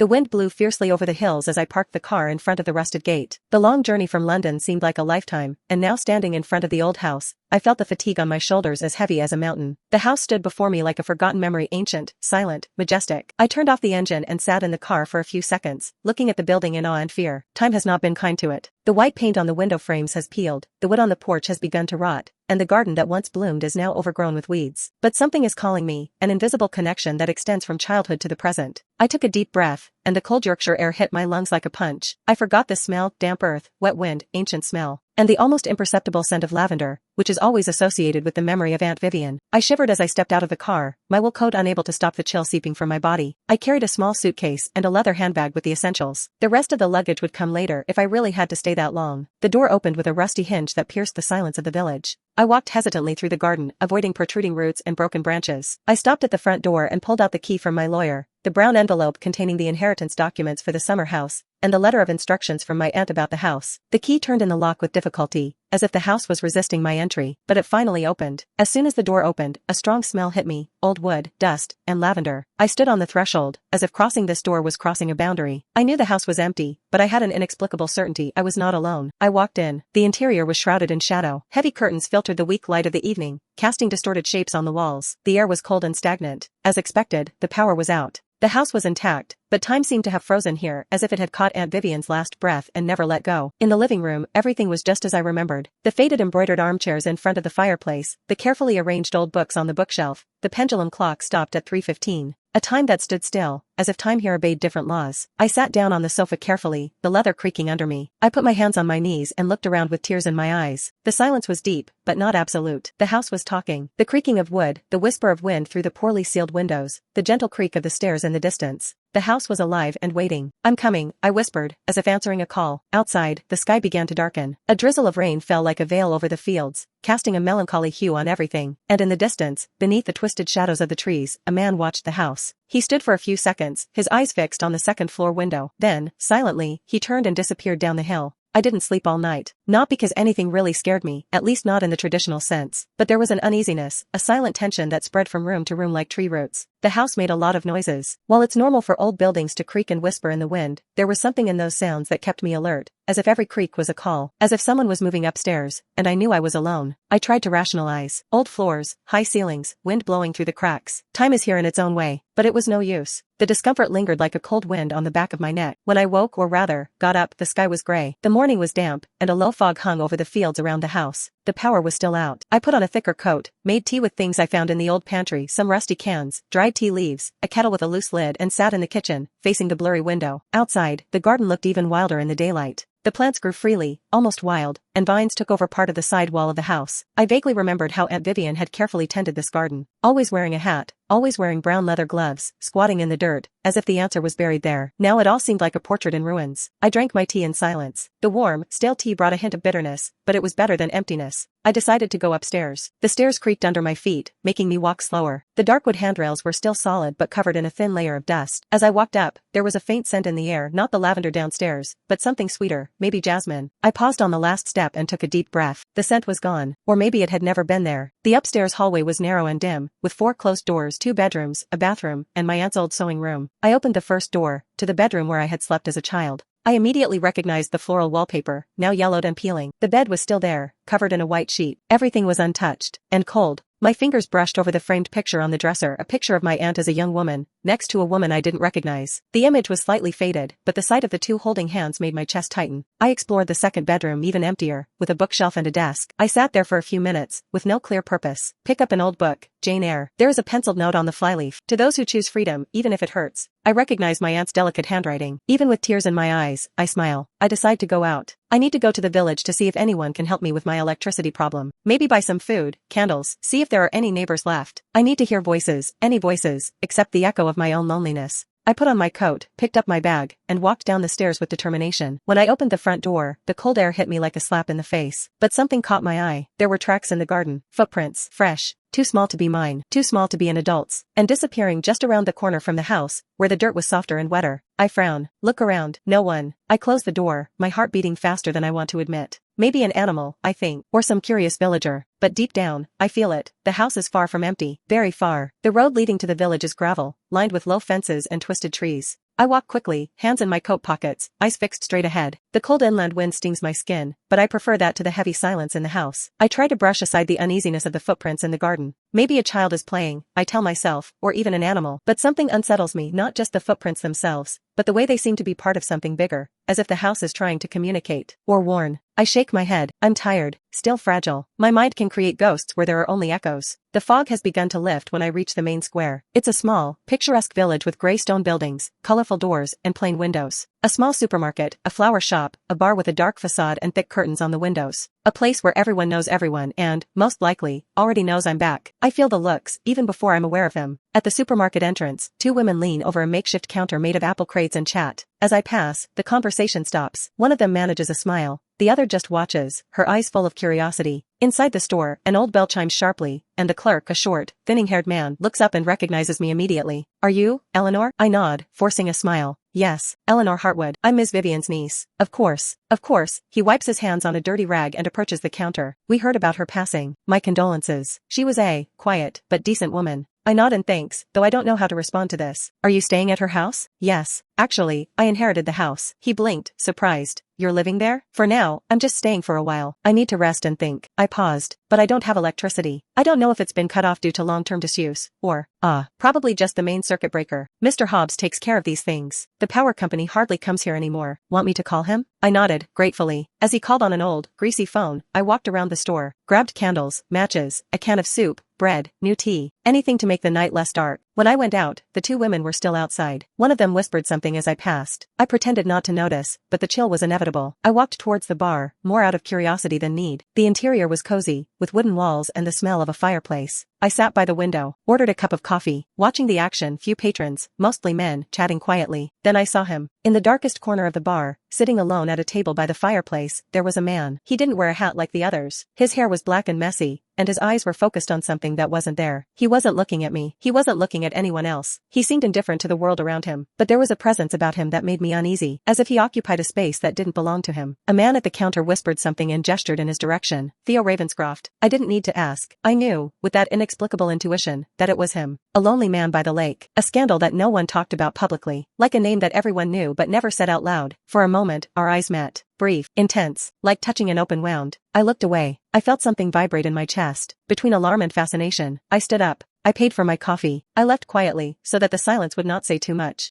The wind blew fiercely over the hills as I parked the car in front of the rusted gate. The long journey from London seemed like a lifetime, and now standing in front of the old house, I felt the fatigue on my shoulders as heavy as a mountain. The house stood before me like a forgotten memory, ancient, silent, majestic. I turned off the engine and sat in the car for a few seconds, looking at the building in awe and fear. Time has not been kind to it. The white paint on the window frames has peeled, the wood on the porch has begun to rot, and the garden that once bloomed is now overgrown with weeds. But something is calling me, an invisible connection that extends from childhood to the present. I took a deep breath, and the cold Yorkshire air hit my lungs like a punch. I forgot the smell, damp earth, wet wind, ancient smell, and the almost imperceptible scent of lavender, which is always associated with the memory of Aunt Vivian. I shivered as I stepped out of the car, my wool coat unable to stop the chill seeping from my body. I carried a small suitcase and a leather handbag with the essentials. The rest of the luggage would come later if I really had to stay that long. The door opened with a rusty hinge that pierced the silence of the village. I walked hesitantly through the garden, avoiding protruding roots and broken branches. I stopped at the front door and pulled out the key from my lawyer, the brown envelope containing the inheritance documents for the summer house, and the letter of instructions from my aunt about the house. The key turned in the lock with difficulty, as if the house was resisting my entry, but it finally opened. As soon as the door opened, a strong smell hit me, old wood, dust, and lavender. I stood on the threshold, as if crossing this door was crossing a boundary. I knew the house was empty, but I had an inexplicable certainty I was not alone. I walked in. The interior was shrouded in shadow. Heavy curtains filtered the weak light of the evening, casting distorted shapes on the walls. The air was cold and stagnant. As expected, the power was out. The house was intact, but time seemed to have frozen here as if it had caught Aunt Vivian's last breath and never let go. In the living room, everything was just as I remembered. The faded embroidered armchairs in front of the fireplace, the carefully arranged old books on the bookshelf, the pendulum clock stopped at 3:15. A time that stood still, as if time here obeyed different laws. I sat down on the sofa carefully, the leather creaking under me. I put my hands on my knees and looked around with tears in my eyes. The silence was deep, but not absolute. The house was talking. The creaking of wood, the whisper of wind through the poorly sealed windows, the gentle creak of the stairs in the distance. The house was alive and waiting. "I'm coming," I whispered, as if answering a call. Outside, the sky began to darken. A drizzle of rain fell like a veil over the fields, casting a melancholy hue on everything. And in the distance, beneath the twisted shadows of the trees, a man watched the house. He stood for a few seconds, his eyes fixed on the second-floor window. Then, silently, he turned and disappeared down the hill. I didn't sleep all night. Not because anything really scared me, at least not in the traditional sense, but there was an uneasiness, a silent tension that spread from room to room like tree roots. The house made a lot of noises. While it's normal for old buildings to creak and whisper in the wind, there was something in those sounds that kept me alert, as if every creak was a call, as if someone was moving upstairs, and I knew I was alone. I tried to rationalize. Old floors, high ceilings, wind blowing through the cracks. Time is here in its own way, but it was no use. The discomfort lingered like a cold wind on the back of my neck. When I woke, or rather, got up, the sky was gray. The morning was damp, and a low fog hung over the fields around the house. The power was still out. I put on a thicker coat, made tea with things I found in the old pantry, some rusty cans, dried tea leaves, a kettle with a loose lid, and sat in the kitchen, facing the blurry window. Outside, the garden looked even wilder in the daylight. The plants grew freely, almost wild, and vines took over part of the side wall of the house. I vaguely remembered how Aunt Vivian had carefully tended this garden, always wearing a hat, always wearing brown leather gloves, squatting in the dirt, as if the answer was buried there. Now it all seemed like a portrait in ruins. I drank my tea in silence. The warm, stale tea brought a hint of bitterness, but it was better than emptiness. I decided to go upstairs. The stairs creaked under my feet, making me walk slower. The dark wood handrails were still solid but covered in a thin layer of dust. As I walked up, there was a faint scent in the air, not the lavender downstairs, but something sweeter, maybe jasmine. I paused on the last step and took a deep breath. The scent was gone, or maybe it had never been there. The upstairs hallway was narrow and dim, with 4 closed doors, 2 bedrooms, a bathroom, and my aunt's old sewing room. I opened the first door, to the bedroom where I had slept as a child. I immediately recognized the floral wallpaper, now yellowed and peeling. The bed was still there, covered in a white sheet. Everything was untouched, and cold. My fingers brushed over the framed picture on the dresser, a picture of my aunt as a young woman, next to a woman I didn't recognize. The image was slightly faded, but the sight of the 2 holding hands made my chest tighten. I explored the second bedroom, even emptier, with a bookshelf and a desk. I sat there for a few minutes, with no clear purpose. Pick up an old book, Jane Eyre. There is a penciled note on the flyleaf. "To those who choose freedom, even if it hurts." I recognize my aunt's delicate handwriting. Even with tears in my eyes, I smile. I decide to go out. I need to go to the village to see if anyone can help me with my electricity problem. Maybe buy some food, candles, see if there are any neighbors left. I need to hear voices, any voices, except the echo of my own loneliness. I put on my coat, picked up my bag, and walked down the stairs with determination. When I opened the front door, the cold air hit me like a slap in the face. But something caught my eye. There were tracks in the garden, footprints, fresh, too small to be mine, too small to be an adult's, and disappearing just around the corner from the house, where the dirt was softer and wetter. I frown, look around, no one. I close the door, my heart beating faster than I want to admit. Maybe an animal, I think, or some curious villager, but deep down, I feel it. The house is far from empty, very far. The road leading to the village is gravel, lined with low fences and twisted trees. I walk quickly, hands in my coat pockets, eyes fixed straight ahead. The cold inland wind stings my skin, but I prefer that to the heavy silence in the house. I try to brush aside the uneasiness of the footprints in the garden. Maybe a child is playing, I tell myself, or even an animal. But something unsettles me, not just the footprints themselves, but the way they seem to be part of something bigger, as if the house is trying to communicate or warn. I shake my head. I'm tired, still fragile. My mind can create ghosts where there are only echoes. The fog has begun to lift when I reach the main square. It's a small, picturesque village with gray stone buildings, colorful doors, and plain windows. A small supermarket, a flower shop, a bar with a dark facade and thick curtains on the windows. A place where everyone knows everyone and, most likely, already knows I'm back. I feel the looks, even before I'm aware of them. At the supermarket entrance, two women lean over a makeshift counter made of apple crates and chat. As I pass, the conversation stops. One of them manages a smile. The other just watches, her eyes full of curiosity. Inside the store, an old bell chimes sharply, and the clerk, a short, thinning-haired man, looks up and recognizes me immediately. Are you, Eleanor? I nod, forcing a smile. Yes, Eleanor Hartwood. I'm Miss Vivian's niece. Of course. Of course. He wipes his hands on a dirty rag and approaches the counter. We heard about her passing. My condolences. She was a quiet, but decent woman. I nod in thanks, though I don't know how to respond to this. Are you staying at her house? Yes. Actually, I inherited the house. He blinked, surprised. You're living there? For now, I'm just staying for a while. I need to rest and think. I paused, but I don't have electricity. I don't know if it's been cut off due to long-term disuse, or, probably just the main circuit breaker. Mr. Hobbs takes care of these things. The power company hardly comes here anymore. Want me to call him? I nodded, gratefully. As he called on an old, greasy phone, I walked around the store, grabbed candles, matches, a can of soup, bread, new tea, anything to make the night less dark. When I went out, the two women were still outside. One of them whispered something as I passed. I pretended not to notice, but the chill was inevitable. I walked towards the bar, more out of curiosity than need. The interior was cozy, with wooden walls and the smell of a fireplace. I sat by the window, ordered a cup of coffee, watching the action, few patrons, mostly men, chatting quietly. Then I saw him. In the darkest corner of the bar, sitting alone at a table by the fireplace, there was a man. He didn't wear a hat like the others. His hair was black and messy, and his eyes were focused on something that wasn't there. He wasn't looking at me. He wasn't looking at anyone else. He seemed indifferent to the world around him, but there was a presence about him that made me uneasy, as if he occupied a space that didn't belong to him. A man at the counter whispered something and gestured in his direction. Theo Ravenscroft. I didn't need to ask. I knew, with that inexplicable intuition, that it was him. A lonely man by the lake. A scandal that no one talked about publicly. Like a name that everyone knew but never said out loud. For a moment, our eyes met. Brief, intense, like touching an open wound. I looked away. I felt something vibrate in my chest. Between alarm and fascination, I stood up. I paid for my coffee. I left quietly, so that the silence would not say too much.